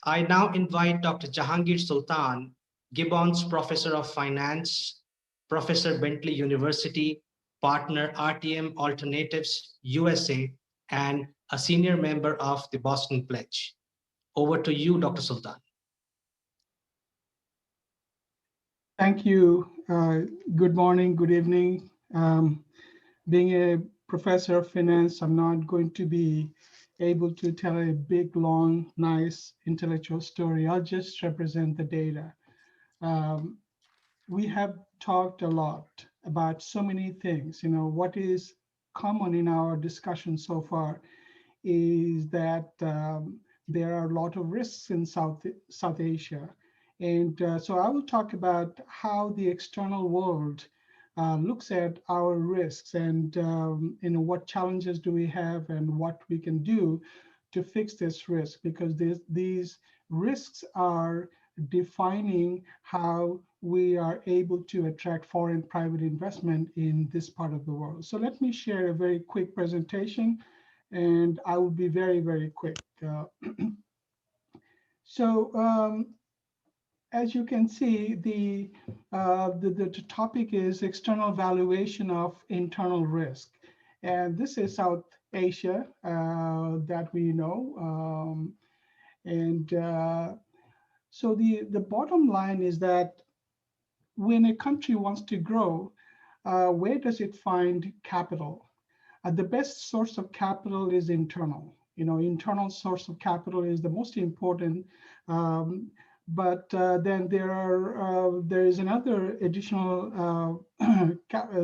I now invite Dr. Jahangir Sultan, Gibbons Professor of Finance, Professor Bentley University, partner RTM Alternatives USA, and a senior member of the Boston Pledge. Over to you, Dr. Sultan. Thank you. Good morning, good evening. Being a professor of finance, I'm not going to be able to tell a big, long, nice intellectual story. I'll just represent the data. We have talked a lot about so many things. You know, what is common in our discussion so far is that there are a lot of risks in South Asia. And so I will talk about how the external world looks at our risks and you know, what challenges do we have and what we can do to fix this risk, because these risks are defining how we are able to attract foreign private investment in this part of the world. So let me share a very quick presentation, and I will be very, very quick. So as you can see, the topic is external valuation of internal risk. And this is South Asia that we know. So the bottom line is that when a country wants to grow, where does it find capital? The best source of capital is internal. You know, internal source of capital is the most important. But then there is another additional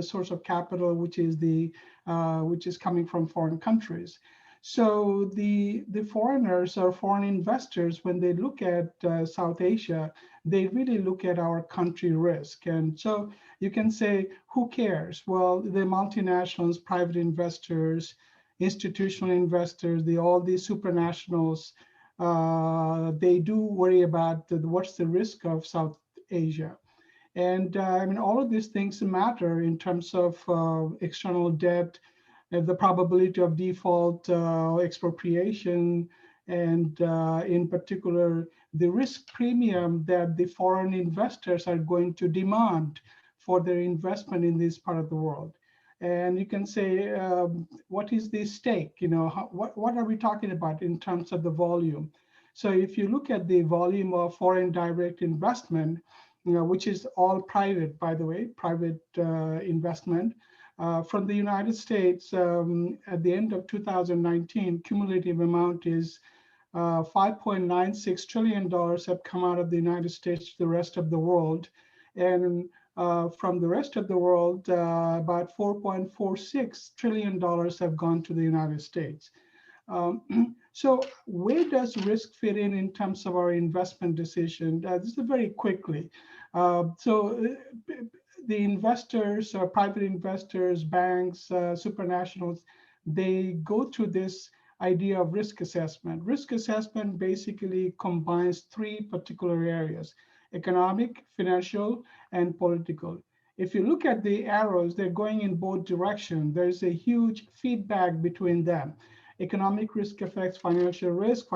source of capital, which is coming from foreign countries. So the foreigners or foreign investors, when they look at South Asia, they really look at our country risk. And so you can say, who cares? Well, the multinationals, private investors, institutional investors, all these supranationals, they do worry about what's the risk of South Asia. And I mean, all of these things matter in terms of external debt, the probability of default, expropriation, and in particular, the risk premium that the foreign investors are going to demand for their investment in this part of the world. And you can say, what is the stake? You know, what are we talking about in terms of the volume? So if you look at the volume of foreign direct investment, you know, which is all private, by the way, private investment, from the United States, at the end of 2019, cumulative amount is $5.96 trillion have come out of the United States to the rest of the world. And from the rest of the world, about $4.46 trillion have gone to the United States. So where does risk fit in terms of our investment decision? This is very quickly. So the investors, private investors, banks, supranationals, they go through this idea of risk assessment. Risk assessment basically combines three particular areas: economic, financial, and political. If you look at the arrows, they're going in both directions. There's a huge feedback between them. Economic risk affects financial risk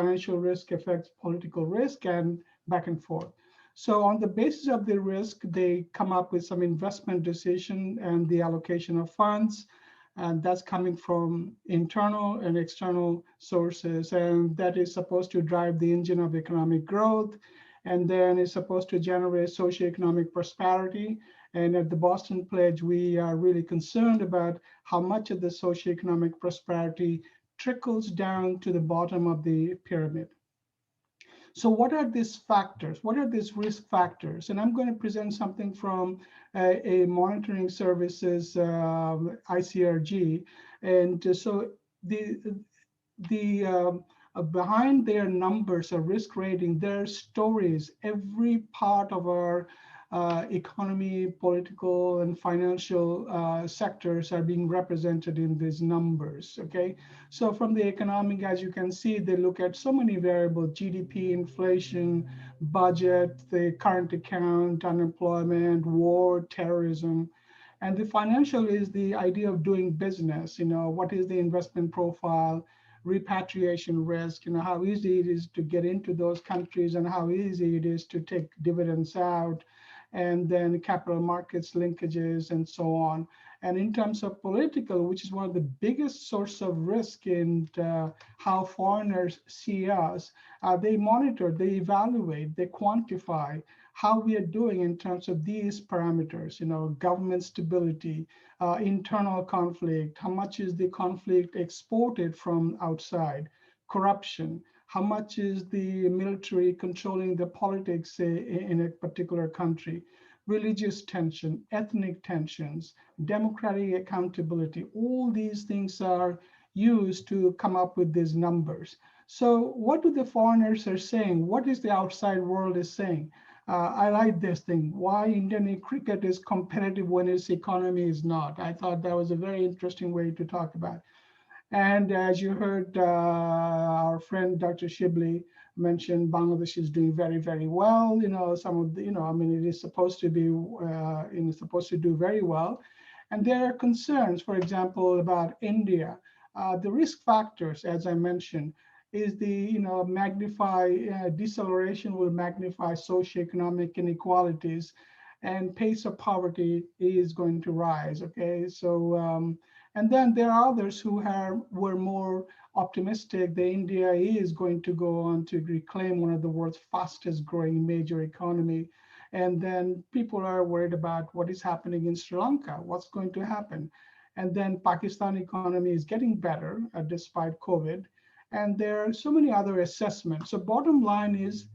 affects political risk, and back and forth. So on the basis of the risk, they come up with some investment decision and the allocation of funds. And that's coming from internal and external sources. And that is supposed to drive the engine of economic growth. And then it's supposed to generate socioeconomic prosperity. And at the Boston Pledge, we are really concerned about how much of the socioeconomic prosperity trickles down to the bottom of the pyramid. So what are these factors? What are these risk factors? And I'm going to present something from a monitoring services, ICRG. And so behind their numbers of risk rating, there are stories. Every part of our economy, political, and financial sectors are being represented in these numbers, okay? So from the economic, as you can see, they look at so many variables: GDP, inflation, budget, the current account, unemployment, war, terrorism. And the financial is the idea of doing business. You know, what is the investment profile? repatriation risk, how easy it is to get into those countries and how easy it is to take dividends out, and then capital markets linkages and so on. And in terms of political, which is one of the biggest source of risk in how foreigners see us, they monitor, they evaluate, they quantify how we are doing in terms of these parameters, government stability, internal conflict, how much is the conflict exported from outside, corruption, how much is the military controlling the politics, say, in a particular country, religious tension, ethnic tensions, democratic accountability. All these things are used to come up with these numbers. So what do the foreigners are saying? What is the outside world is saying? I like this thing. Why Indian cricket is competitive when its economy is not. I thought that was a very interesting way to talk about. And as you heard our friend Dr. Shibli mention, Bangladesh is doing very, very well. Some of the, it is supposed to be, supposed to do very well. And there are concerns, for example, about India. The risk factors, as I mentioned, is the, deceleration will magnify socioeconomic inequalities, and pace of poverty is going to rise. Okay, so and then there are others who were more optimistic that India is going to go on to reclaim one of the world's fastest growing major economy. And then people are worried about what is happening in Sri Lanka, what's going to happen. And then Pakistan economy is getting better despite COVID. And there are so many other assessments. So bottom line is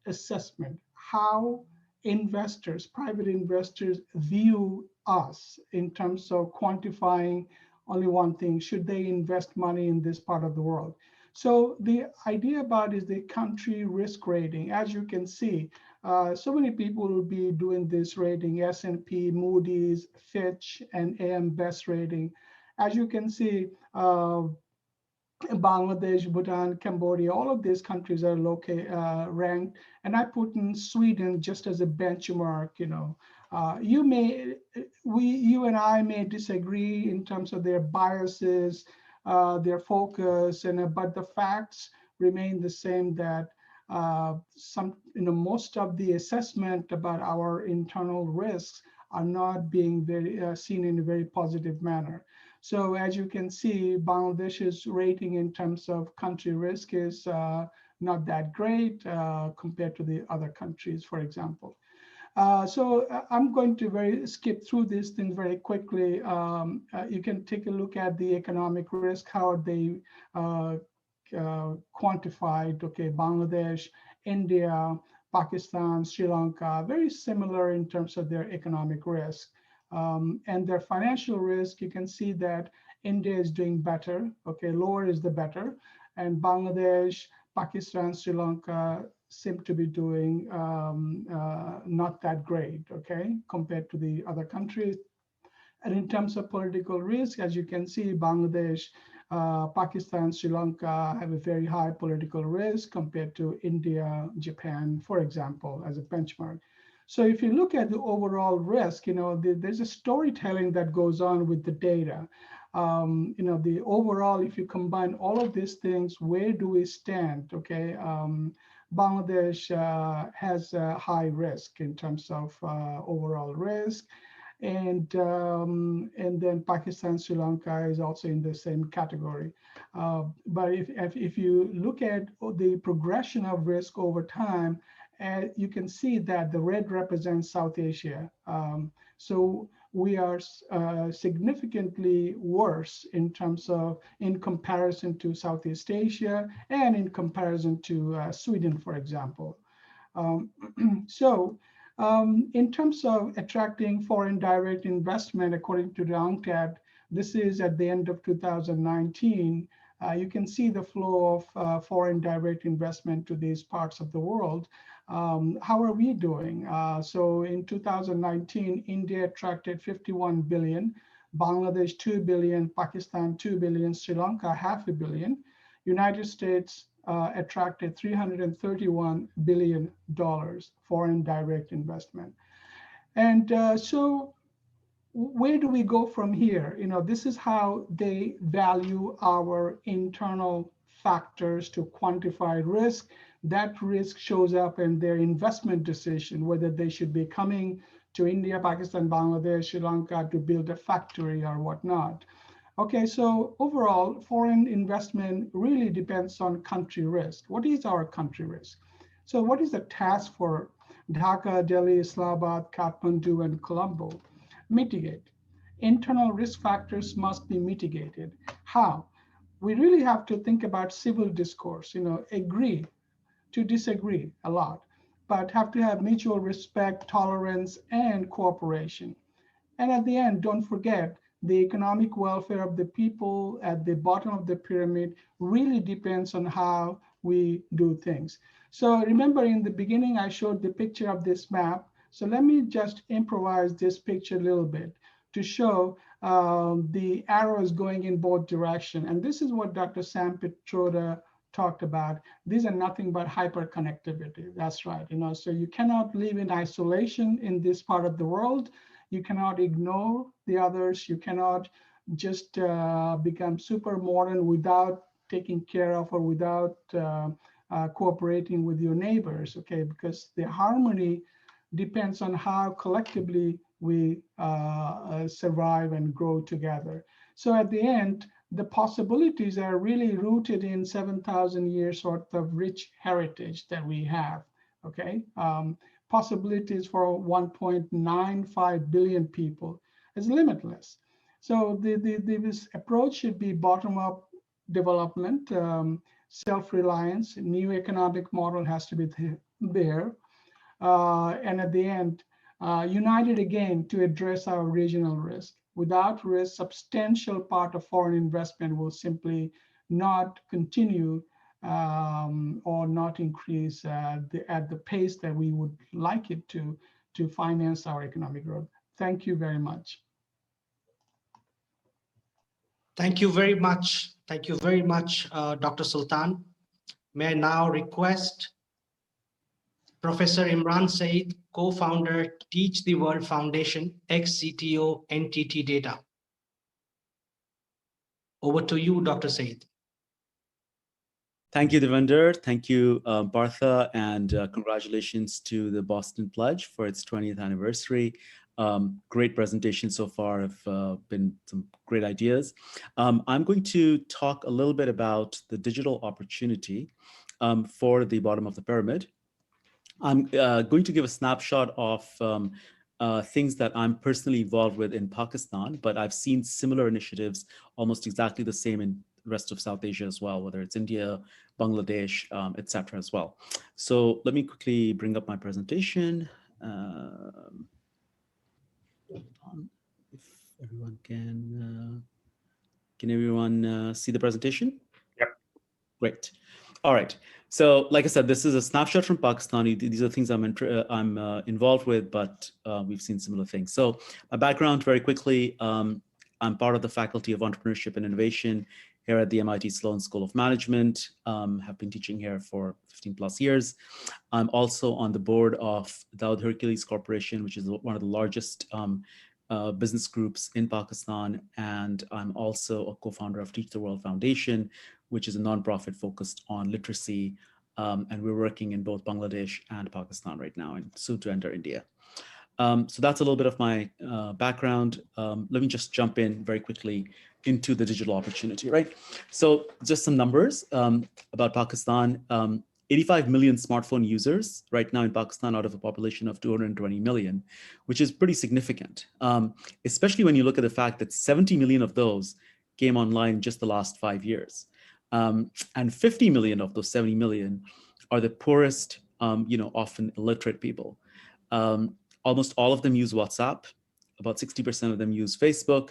assessment, how investors, private investors view us in terms of quantifying only one thing: should they invest money in this part of the world? So the idea about is the country risk rating. As you can see, so many people will be doing this rating: S&P, Moody's, Fitch, and AM Best rating. As you can see, Bangladesh, Bhutan, Cambodia, all of these countries are ranked. And I put in Sweden just as a benchmark. You and I may disagree in terms of their biases, their focus, but the facts remain the same, that most of the assessment about our internal risks are not being seen in a very positive manner. So as you can see, Bangladesh's rating in terms of country risk is not that great compared to the other countries, for example. So I'm going to skip through these things very quickly. You can take a look at the economic risk, how they quantified, okay, Bangladesh, India, Pakistan, Sri Lanka, very similar in terms of their economic risk. And their financial risk, you can see that India is doing better, okay, lower is the better, and Bangladesh, Pakistan, Sri Lanka seem to be doing not that great, okay, compared to the other countries. And in terms of political risk, as you can see, Bangladesh, Pakistan, Sri Lanka have a very high political risk compared to India, Japan, for example, as a benchmark. So if you look at the overall risk, there's a storytelling that goes on with the data. The overall, if you combine all of these things, where do we stand? Okay, Bangladesh has a high risk in terms of overall risk, and then Pakistan, Sri Lanka is also in the same category. But if you look at the progression of risk over time, you can see that the red represents South Asia. So we are significantly worse in terms of, in comparison to Southeast Asia and in comparison to Sweden, for example. In terms of attracting foreign direct investment, according to the UNCTAD, this is at the end of 2019. You can see the flow of foreign direct investment to these parts of the world. How are we doing? So in 2019, India attracted 51 billion, Bangladesh 2 billion, Pakistan 2 billion, Sri Lanka $500 million. United States attracted $331 billion foreign direct investment. And so where do we go from here? This is how they value our internal factors to quantify risk. That risk shows up in their investment decision, whether they should be coming to India, Pakistan, Bangladesh, Sri Lanka to build a factory or whatnot. Okay, so overall, foreign investment really depends on country risk. What is our country risk? So what is the task for Dhaka, Delhi, Islamabad, Kathmandu, and Colombo? Mitigate. Internal risk factors must be mitigated. How? We really have to think about civil discourse, agree to disagree a lot, but have to have mutual respect, tolerance, and cooperation. And at the end, don't forget, the economic welfare of the people at the bottom of the pyramid really depends on how we do things. So remember in the beginning, I showed the picture of this map. So let me just improvise this picture a little bit to show the arrows going in both directions. And this is what Dr. Sam Pitroda talked about. These are nothing but hyperconnectivity. That's right. So you cannot live in isolation in this part of the world. You cannot ignore the others. You cannot just become super modern without taking care of or without cooperating with your neighbors, okay? Because the harmony depends on how collectively we survive and grow together. So at the end, the possibilities are really rooted in 7,000 years worth of rich heritage that we have, okay? Possibilities for 1.95 billion people is limitless. So this approach should be bottom-up development, self-reliance, new economic model has to be there. And at the end, united again to address our regional risk. Without risk, substantial part of foreign investment will simply not continue or not increase at the pace that we would like it to finance our economic growth. Thank you very much. Thank you very much. Thank you very much, Dr. Sultan. May I now request Professor Imran Saeed, co-founder, Teach the World Foundation, ex-CTO, NTT Data. Over to you, Dr. Saeed. Thank you, Devender. Thank you, Partha, and congratulations to the Boston Pledge for its 20th anniversary. Great presentation so far. Have been some great ideas. I'm going to talk a little bit about the digital opportunity for the bottom of the pyramid. I'm going to give a snapshot of things that I'm personally involved with in Pakistan, but I've seen similar initiatives almost exactly the same in the rest of South Asia as well, whether it's India, Bangladesh, etc. as well. So let me quickly bring up my presentation. If everyone can everyone see the presentation? Yep. Great. All right. So like I said, this is a snapshot from Pakistan. These are things I'm involved with, but we've seen similar things. So my background very quickly, I'm part of the Faculty of Entrepreneurship and Innovation here at the MIT Sloan School of Management. Have been teaching here for 15 plus years. I'm also on the board of Dawood Hercules Corporation, which is one of the largest business groups in Pakistan. And I'm also a co-founder of Teach the World Foundation, which is a nonprofit focused on literacy. And we're working in both Bangladesh and Pakistan right now and soon to enter India. So that's a little bit of my background. Let me just jump in very quickly into the digital opportunity, right? So just some numbers about Pakistan. 85 million smartphone users right now in Pakistan out of a population of 220 million, which is pretty significant, especially when you look at the fact that 70 million of those came online just the last 5 years. And 50 million of those 70 million are the poorest, often illiterate people. Almost all of them use WhatsApp. About 60% of them use Facebook.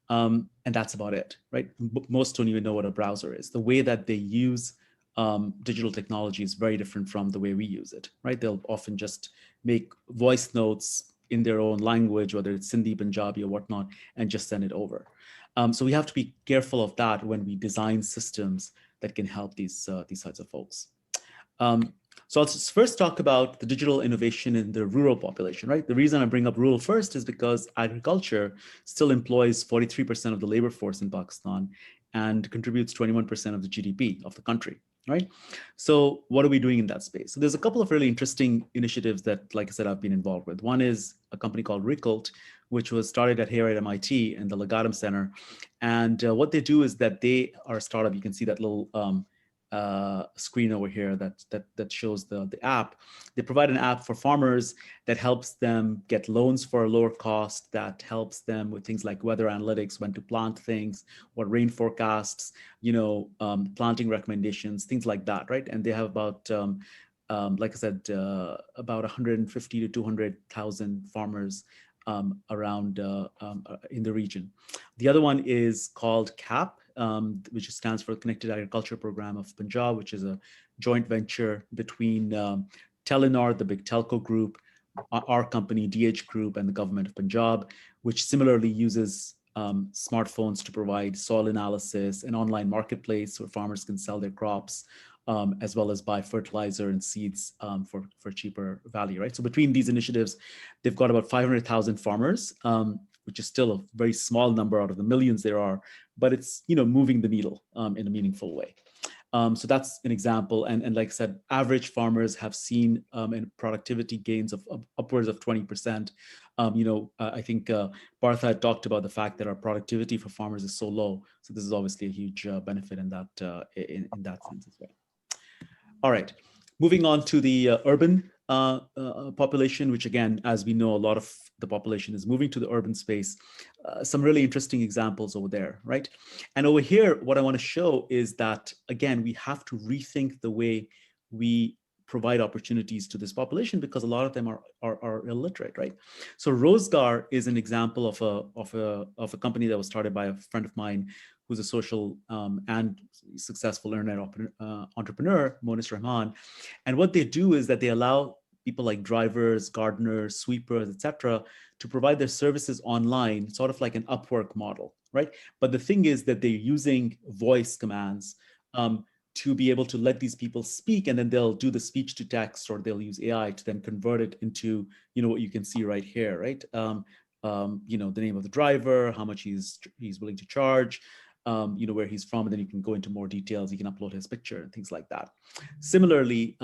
And that's about it, right? Most don't even know what a browser is. The way that they use digital technology is very different from the way we use it, right? They'll often just make voice notes in their own language, whether it's Sindhi, Punjabi, or whatnot, and just send it over. So we have to be careful of that when we design systems that can help these sorts of folks. So I'll just first talk about the digital innovation in the rural population, right? The reason I bring up rural first is because agriculture still employs 43% of the labor force in Pakistan, and contributes 21% of the GDP of the country, right? So what are we doing in that space? So there's a couple of really interesting initiatives that, like I said, I've been involved with. One is a company called Recult, which was started here at MIT in the Legatum Center. And what they do is that they are a startup. You can see that little screen over here that shows the app. They provide an app for farmers that helps them get loans for a lower cost, that helps them with things like weather analytics, when to plant things, what rain forecasts, planting recommendations, things like that, right? And they have about, like I said, about 150 to 200,000 farmers around in the region. The other one is called CAP, which stands for Connected Agriculture Program of Punjab, which is a joint venture between Telenor, the big telco group, our company, DH Group, and the government of Punjab, which similarly uses smartphones to provide soil analysis, an online marketplace where farmers can sell their crops, as well as buy fertilizer and seeds for cheaper value, right? So between these initiatives, they've got about 500,000 farmers, which is still a very small number out of the millions there are, but it's moving the needle in a meaningful way. So that's an example. And like I said, average farmers have seen in productivity gains of upwards of 20%. I think Partha had talked about the fact that our productivity for farmers is so low. So this is obviously a huge benefit in that sense as well. All right, moving on to the urban population, which again, as we know, a lot of the population is moving to the urban space. Some really interesting examples over there, right? And over here, what I want to show is that, again, we have to rethink the way we provide opportunities to this population, because a lot of them are illiterate, right? So Rozgar is an example of a company that was started by a friend of mine who's a social and successful internet entrepreneur, Monis Rahman. And what they do is that they allow people like drivers, gardeners, sweepers, etc., to provide their services online, sort of like an Upwork model, right? But the thing is that they're using voice commands to be able to let these people speak, and then they'll do the speech to text, or they'll use AI to then convert it into, what you can see right here, right? The name of the driver, how much he's willing to charge, where he's from, and then you can go into more details. You can upload his picture and things like that. Similarly,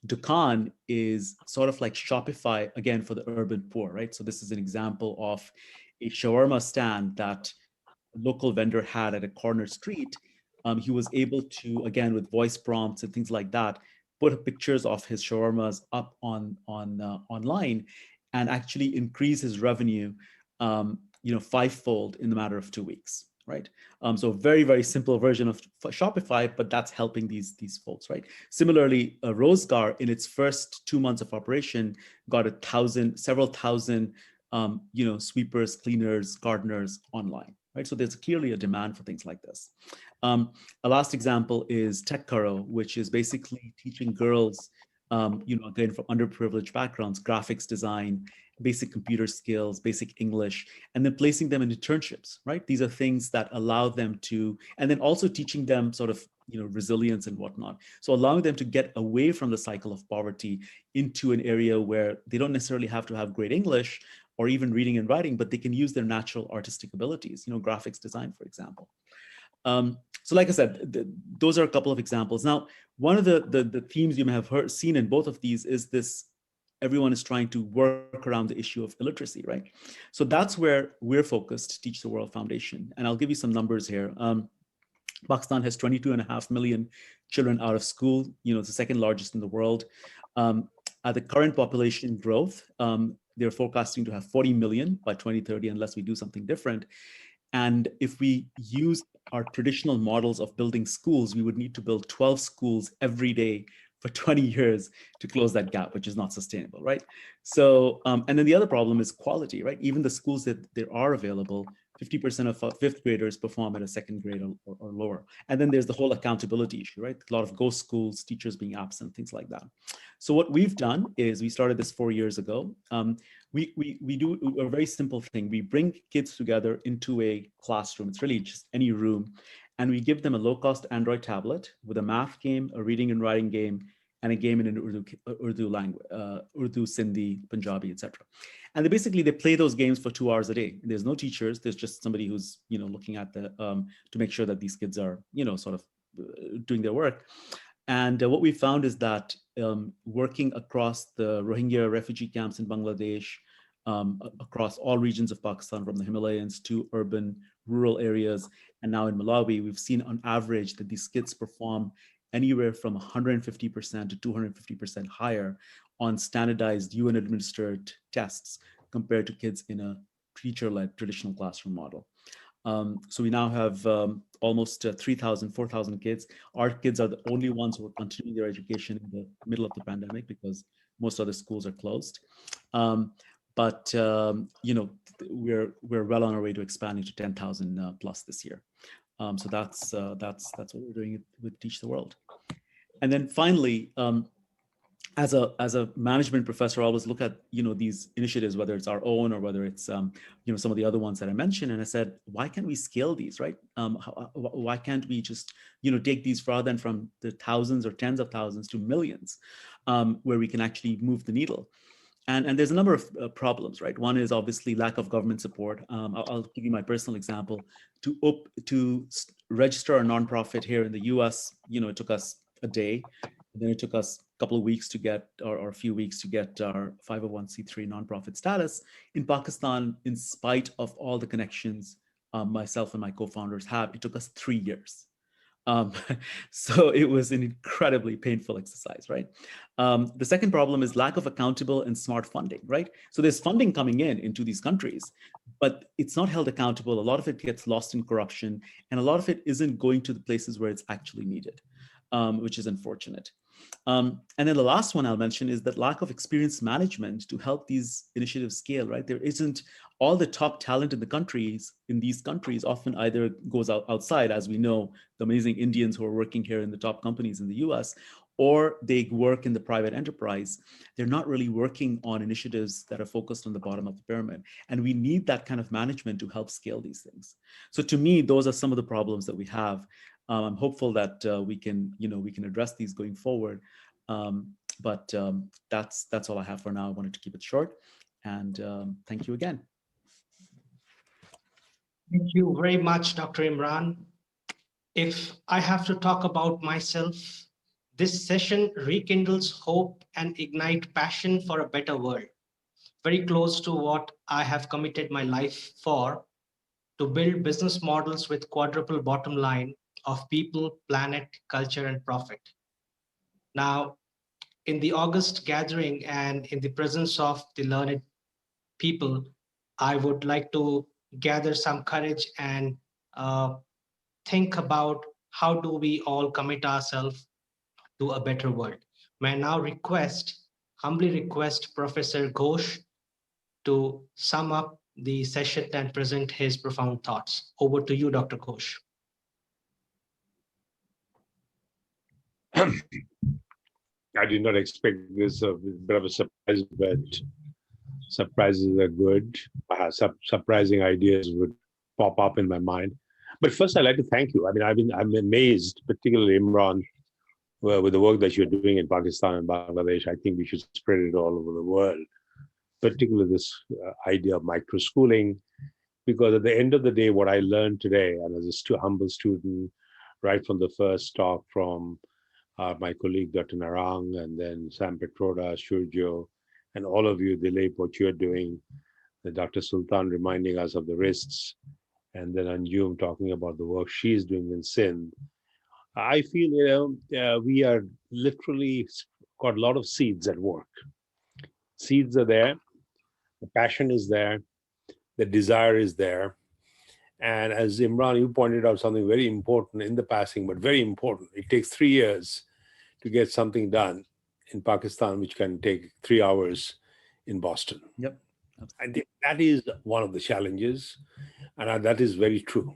Dukan is sort of like Shopify, again, for the urban poor, right? So this is an example of a shawarma stand that a local vendor had at a corner street. He was able to, again, with voice prompts and things like that, put pictures of his shawarmas up online and actually increase his revenue, fivefold in the matter of 2 weeks. Right. So very, very simple version of Shopify, but that's helping these folks, right? Similarly, Rozgar in its first 2 months of operation got several thousand, sweepers, cleaners, gardeners online, right? So there's clearly a demand for things like this. A last example is TechCaro, which is basically teaching girls, again, from underprivileged backgrounds, graphics design, basic computer skills, basic English, and then placing them in internships, right? These are things that allow them to, and then also teaching them sort of, resilience and whatnot. So allowing them to get away from the cycle of poverty into an area where they don't necessarily have to have great English or even reading and writing, but they can use their natural artistic abilities, graphics design, for example. So like I said, those are a couple of examples. Now, one of the themes you may have seen in both of these is this: everyone is trying to work around the issue of illiteracy, right? So that's where we're focused, Teach the World Foundation. And I'll give you some numbers here. Pakistan has 22.5 million children out of school. It's the second largest in the world. At the current population growth, they're forecasting to have 40 million by 2030 unless we do something different. And if we use our traditional models of building schools, we would need to build 12 schools every day for 20 years to close that gap, which is not sustainable, right? So, and then the other problem is quality, right? Even the schools that there are available, 50% of fifth graders perform at a second grade or lower. And then there's the whole accountability issue, right? A lot of ghost schools, teachers being absent, things like that. So what we've done is we started this 4 years ago. We do a very simple thing. We bring kids together into a classroom. It's really just any room. And we give them a low-cost Android tablet with a math game, a reading and writing game, and a game in an Urdu language, Urdu, Sindhi, Punjabi, etc. And they play those games for 2 hours a day. There's no teachers. There's just somebody who's looking at the to make sure that these kids are sort of doing their work. And what we found is that working across the Rohingya refugee camps in Bangladesh, across all regions of Pakistan, from the Himalayas to urban, rural areas, and now in Malawi, we've seen on average that these kids perform anywhere from 150% to 250% higher on standardized UN-administered tests compared to kids in a teacher-led traditional classroom model. So we now have almost 3,000, 4,000 kids. Our kids are the only ones who are continuing their education in the middle of the pandemic because most other schools are closed. But we're well on our way to expanding to 10,000 plus this year. So that's what we're doing with Teach the World. And then finally, as a management professor, I always look at these initiatives, whether it's our own or whether it's some of the other ones that I mentioned, and I said, why can't we scale these, right? Why can't we just take these rather than from the thousands or tens of thousands to millions, where we can actually move the needle? And there's a number of problems, right? One is obviously lack of government support. I'll give you my personal example. To register a nonprofit here in the US, it took us a day. And then it took us a couple of weeks to get, or a few weeks to get our 501c3 nonprofit status. In Pakistan, in spite of all the connections myself and my co-founders have, it took us 3 years. So it was an incredibly painful exercise, right? The second problem is lack of accountable and smart funding, right? So there's funding coming into these countries, but it's not held accountable. A lot of it gets lost in corruption, and a lot of it isn't going to the places where it's actually needed, which is unfortunate. And then the last one I'll mention is that lack of experienced management to help these initiatives scale, right? There isn't all the top talent in these countries often either goes outside, as we know, the amazing Indians who are working here in the top companies in the US, or they work in the private enterprise. They're not really working on initiatives that are focused on the bottom of the pyramid. And we need that kind of management to help scale these things. So to me, those are some of the problems that we have. I'm hopeful that we can address these going forward. But that's all I have for now. I wanted to keep it short, and thank you again. Thank you very much, Dr. Imran. If I have to talk about myself, this session rekindles hope and ignite passion for a better world. Very close to what I have committed my life for, to build business models with quadruple bottom line of people, planet, culture, and profit. Now, in the August gathering and in the presence of the learned people, I would like to gather some courage and think about how do we all commit ourselves to a better world. May I now humbly request Professor Ghosh to sum up the session and present his profound thoughts. Over to you, Dr. Ghosh. I did not expect this, a bit of a surprise, but surprises are good. Surprising ideas would pop up in my mind. But first, I'd like to thank you. I mean, I'm amazed, particularly Imran, with the work that you're doing in Pakistan and Bangladesh. I think we should spread it all over the world, particularly this idea of micro-schooling, because at the end of the day, what I learned today, and as a humble student, right from the first talk from my colleague, Dr. Narang, and then Sam Pitroda, Surjo, and all of you, Dilip, what you're doing, the Dr. Sultan reminding us of the risks, and then Anjum talking about the work she's doing in Sindh. I feel, we are literally got a lot of seeds at work. Seeds are there, the passion is there, the desire is there. And as Imran, you pointed out something very important in the passing, but very important. It takes 3 years to get something done in Pakistan, which can take 3 hours in Boston. Yep. I think that is one of the challenges. And that is very true.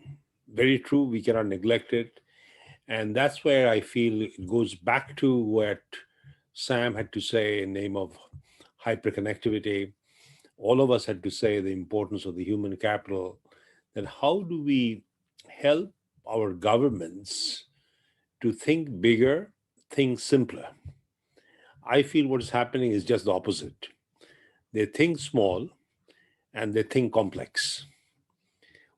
Very true. We cannot neglect it. And that's where I feel it goes back to what Sam had to say in the name of hyperconnectivity. All of us had to say the importance of the human capital. Then how do we help our governments to think bigger, think simpler? I feel what is happening is just the opposite. They think small and they think complex.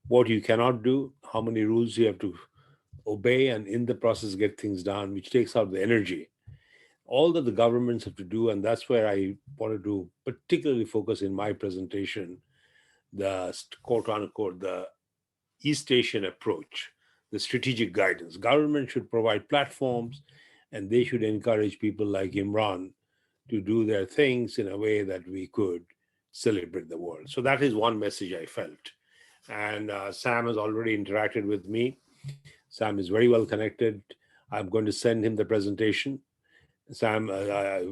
What you cannot do, how many rules you have to obey, and in the process get things done, which takes out the energy. All that the governments have to do, and that's where I wanted to particularly focus in my presentation, the quote unquote, the East Asian approach, the strategic guidance. Government should provide platforms and they should encourage people like Imran to do their things in a way that we could celebrate the world. So that is one message I felt. And Sam has already interacted with me. Sam is very well connected. I'm going to send him the presentation, Sam,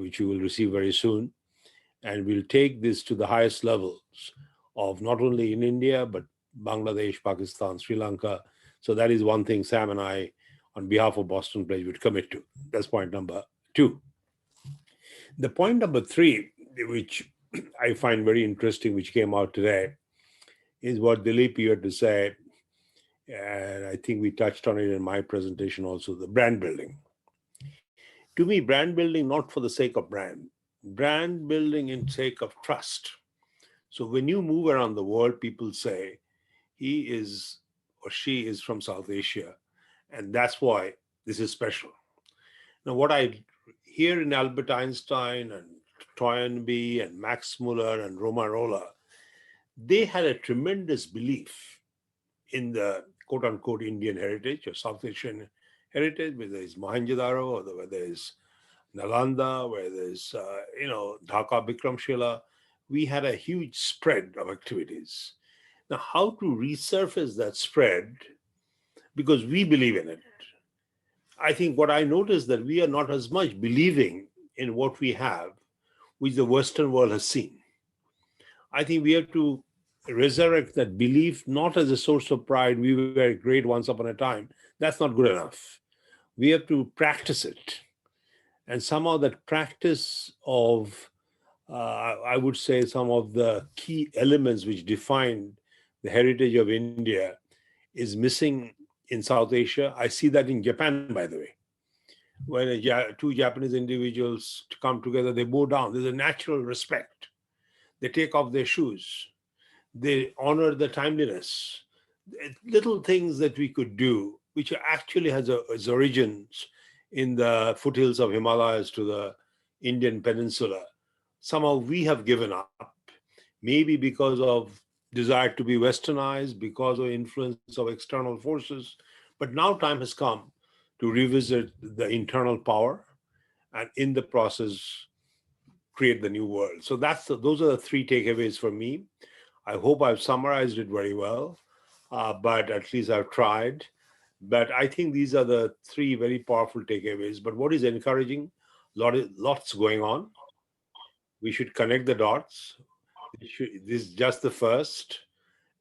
which you will receive very soon. And we'll take this to the highest levels of not only in India, but Bangladesh, Pakistan, Sri Lanka. So that is one thing Sam and I, on behalf of Boston Pledge, would commit to. That's point number 2. The point number 3, which I find very interesting, which came out today, is what Dilip here to say, and I think we touched on it in my presentation also, the brand building. To me, brand building not for the sake of brand building in sake of trust. So when you move around the world, people say, he is or she is from South Asia, and that's why this is special. Now, what I hear in Albert Einstein and Toynbee and Max Muller and Romarola, they had a tremendous belief in the quote-unquote Indian heritage or South Asian heritage, whether it's Mohenjo-daro or whether it's Nalanda, where there's, Dhaka, Bikramshila. We had a huge spread of activities. Now, how to resurface that spread, because we believe in it. I think what I noticed that we are not as much believing in what we have, which the Western world has seen. I think we have to resurrect that belief, not as a source of pride, we were great once upon a time. That's not good enough. We have to practice it. And somehow that practice of, I would say, some of the key elements which define the heritage of India is missing in South Asia. I see that in Japan, by the way. When two Japanese individuals come together, they bow down. There's a natural respect. They take off their shoes. They honor the timeliness. Little things that we could do, which actually has its origins in the foothills of Himalayas to the Indian peninsula. Somehow we have given up, maybe because of desire to be westernized, because of influence of external forces. But now time has come to revisit the internal power and in the process create the new world. So those are the 3 takeaways for me. I hope I've summarized it very well, but at least I've tried. But I think these are the 3 very powerful takeaways. But what is encouraging? Lots going on. We should connect the dots. This is just the first,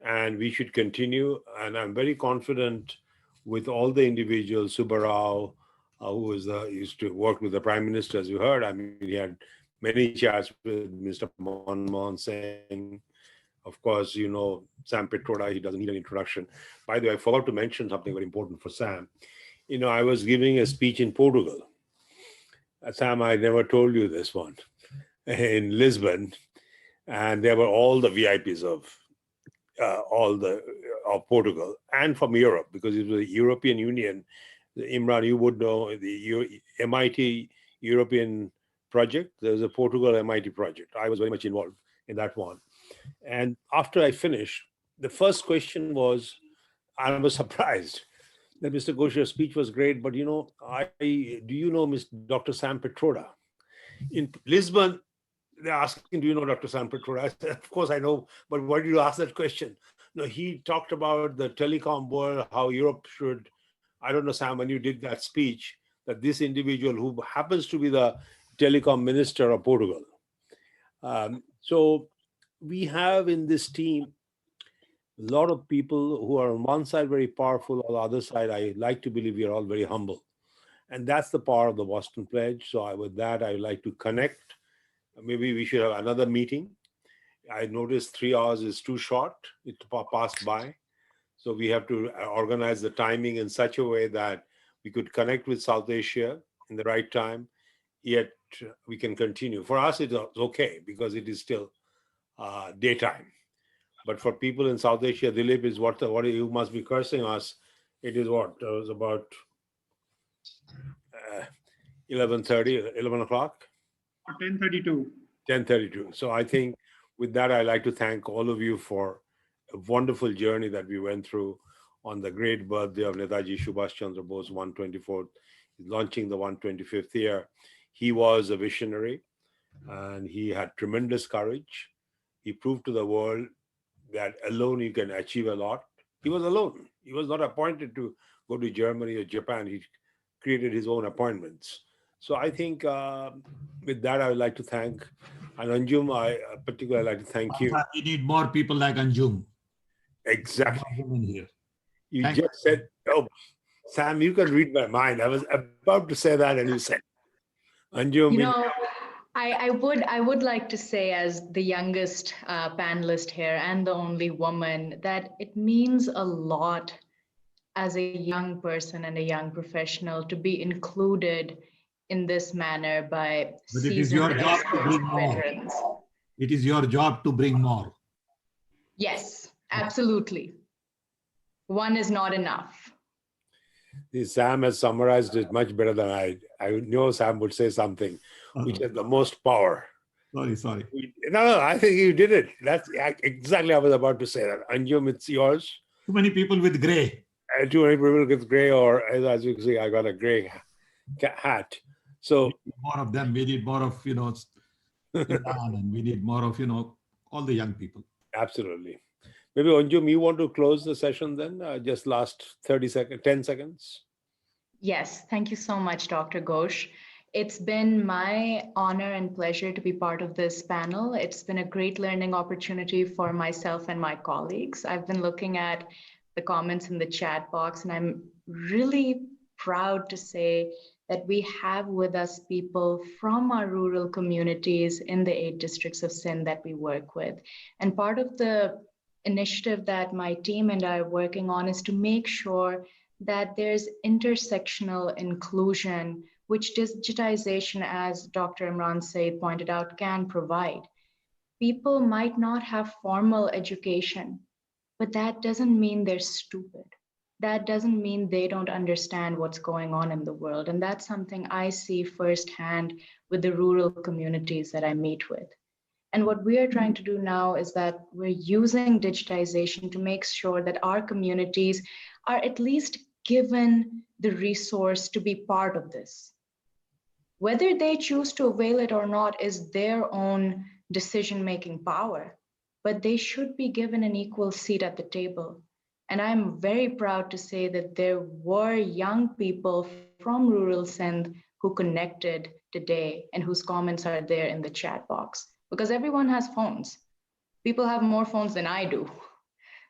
and we should continue. And I'm very confident with all the individuals, Subbarao, who used to work with the Prime Minister, as you heard. I mean, he had many chats with Mr. Manmohan Singh. Of course, Sam Pitroda, he doesn't need an introduction. By the way, I forgot to mention something very important for Sam. I was giving a speech in Portugal. Sam, I never told you this one, in Lisbon. And there were all the VIPs of Portugal and from Europe, because it was the European Union. Imran, you would know the MIT European project. There was a Portugal MIT project. I was very much involved in that one. And after I finished, the first question was, I was surprised that Mr. Ghosh, your speech was great, but do you know Dr. Sam Pitroda? In Lisbon, they're asking, do you know Dr. Sam Pitroda? I said, of course I know, but why did you ask that question? No, he talked about the telecom world, how Europe should, I don't know, Sam, when you did that speech, that this individual who happens to be the telecom minister of Portugal. So we have in this team a lot of people who are on one side very powerful, on the other side, I like to believe we are all very humble. And that's the power of the Boston Pledge. So with that, I would like to connect. Maybe we should have another meeting. I noticed 3 hours is too short. It passed by. So we have to organize the timing in such a way that we could connect with South Asia in the right time. yet we can continue. For us, it's okay because it is still daytime. But for people in South Asia, Dilip is what you must be cursing us. It is what? It was about 11:30, 11 o'clock? 10:32. 10:32. So I think with that, I'd like to thank all of you for a wonderful journey that we went through on the great birthday of Netaji Subhash Chandra Bose, 124th, launching the 125th year. He was a visionary and he had tremendous courage. He proved to the world that alone you can achieve a lot. He was alone. He was not appointed to go to Germany or Japan. He created his own appointments. So I think with that, I would like to thank, and Anjum, I particularly like to thank you. We need more people like Anjum. Exactly. Here. You just said, oh, Sam, you can read my mind. I was about to say that and you said, Anjum. You know, I would like to say, as the youngest panelist here and the only woman, that it means a lot as a young person and a young professional to be included in this manner by but it is your job to bring more. Veterans. It is your job to bring more. Yes, absolutely. One is not enough. Sam has summarized it much better than I know Sam would say something which has the most power. Sorry. No, I think you did it. That's exactly I was about to say that. Anjum, it's yours. Too many people with gray. Too many people with gray, or as you can see, I got a gray hat. So more of them. We need more of, Iran, and we need more of, all the young people. Absolutely. Maybe Anjum, you want to close the session then? Just last 10 seconds. Yes, thank you so much, Dr. Ghosh. It's been my honor and pleasure to be part of this panel. It's been a great learning opportunity for myself and my colleagues. I've been looking at the comments in the chat box, and I'm really proud to say that we have with us people from our rural communities in the 8 districts of Sindh that we work with. And part of the initiative that my team and I are working on is to make sure that there's intersectional inclusion, which digitization, as Dr. Imran Said pointed out, can provide. People might not have formal education, but that doesn't mean they're stupid. That doesn't mean they don't understand what's going on in the world. And that's something I see firsthand with the rural communities that I meet with. And what we are trying to do now is that we're using digitization to make sure that our communities are at least given the resource to be part of this. Whether they choose to avail it or not is their own decision-making power, but they should be given an equal seat at the table. And I'm very proud to say that there were young people from rural Sindh who connected today and whose comments are there in the chat box, because everyone has phones. People have more phones than I do.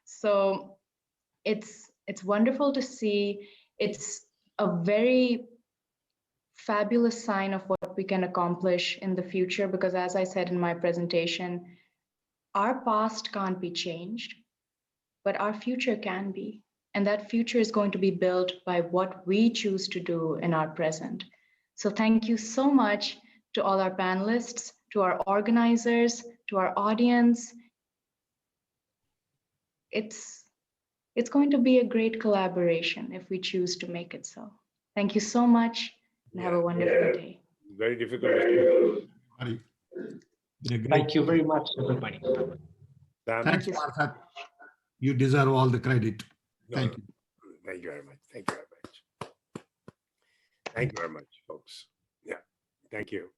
So it's wonderful to see. It's a very fabulous sign of what we can accomplish in the future, because as I said in my presentation, our past can't be changed, but our future can be. And that future is going to be built by what we choose to do in our present. So thank you so much to all our panelists, to our organizers, to our audience. It's going to be a great collaboration if we choose to make it so. Thank you so much and have a wonderful day. Very difficult. Thank you very much, everybody. Sam, Thanks, Partha. You deserve all the credit. Thank you. Thank you very much. Thank you very much. Thank you very much, folks. Yeah, thank you.